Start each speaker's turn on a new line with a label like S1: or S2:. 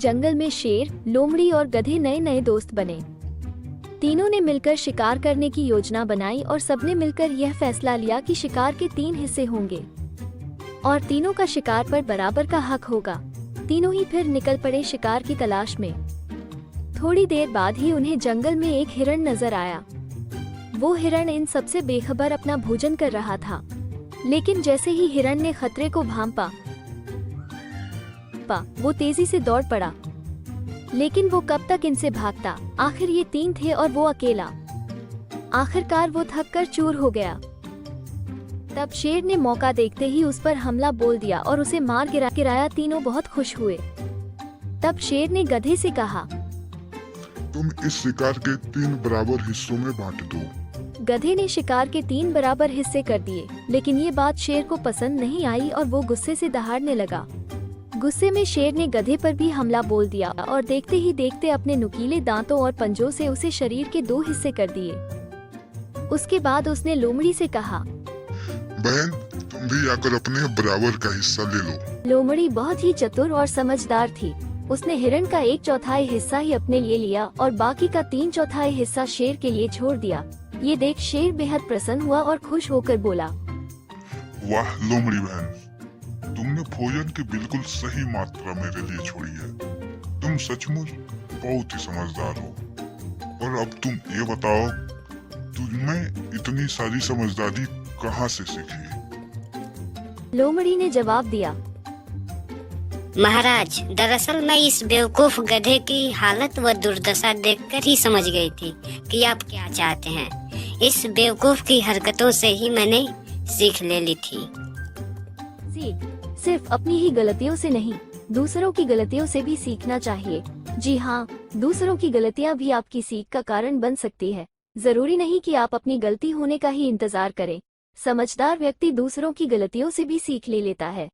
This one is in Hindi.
S1: जंगल में शेर, लोमड़ी और गधे नए नए दोस्त बने। तीनों ने मिलकर शिकार करने की योजना बनाई और सबने मिलकर यह फैसला लिया कि शिकार के 3 हिस्से होंगे और तीनों का शिकार पर बराबर का हक होगा। तीनों ही फिर निकल पड़े शिकार की तलाश में। थोड़ी देर बाद ही उन्हें जंगल में एक हिरण नजर आया। वो हिरण इन सबसे बेखबर अपना भोजन कर रहा था, लेकिन जैसे ही हिरण ने खतरे को भांपा, वो तेजी से दौड़ पड़ा। लेकिन वो कब तक इनसे भागता? आखिर ये 3 थे और वो अकेला। आखिरकार वो थक कर चूर हो गया। तब शेर ने मौका देखते ही उस पर हमला बोल दिया और उसे मार गिराया। तीनों बहुत खुश हुए। तब शेर ने गधे से कहा,
S2: तुम इस शिकार के 3 बराबर हिस्सों में बांट दो।
S1: गधे ने शिकार के 3 बराबर हिस्से कर दिए, लेकिन ये बात शेर को पसंद नहीं आई और वो गुस्से से दहाड़ने लगा। गुस्से में शेर ने गधे पर भी हमला बोल दिया और देखते ही देखते अपने नुकीले दांतों और पंजों से उसे शरीर के 2 हिस्से कर दिए। उसके बाद उसने लोमड़ी से कहा,
S2: बहन, तुम भी आकर अपने बराबर का हिस्सा ले लो।
S1: लोमड़ी बहुत ही चतुर और समझदार थी। उसने हिरण का 1/4 हिस्सा ही अपने लिए लिया और बाकी का 3/4 हिस्सा शेर के लिए छोड़ दिया। ये देख शेर बेहद प्रसन्न हुआ और खुश होकर बोला,
S2: वाह लोमड़ी बहन, तुमने भोजन की बिल्कुल सही मात्रा मेरे लिए छोड़ी है। तुम सचमुच बहुत ही समझदार हो। और अब तुम ये बताओ, तुम्हें इतनी सारी समझदारी कहाँ से सीखी?
S1: लोमड़ी ने जवाब दिया,
S3: महाराज, दरअसल मैं इस बेवकूफ गधे की हालत व दुर्दशा देखकर ही समझ गई थी कि आप क्या चाहते हैं। इस बेवकूफ की हरकतों से ही मैंने सीख ले ली थी।
S1: सीख सिर्फ अपनी ही गलतियों से नहीं, दूसरों की गलतियों से भी सीखना चाहिए। जी हाँ, दूसरों की गलतियाँ भी आपकी सीख का कारण बन सकती है। जरूरी नहीं कि आप अपनी गलती होने का ही इंतजार करें। समझदार व्यक्ति दूसरों की गलतियों से भी सीख ले लेता है।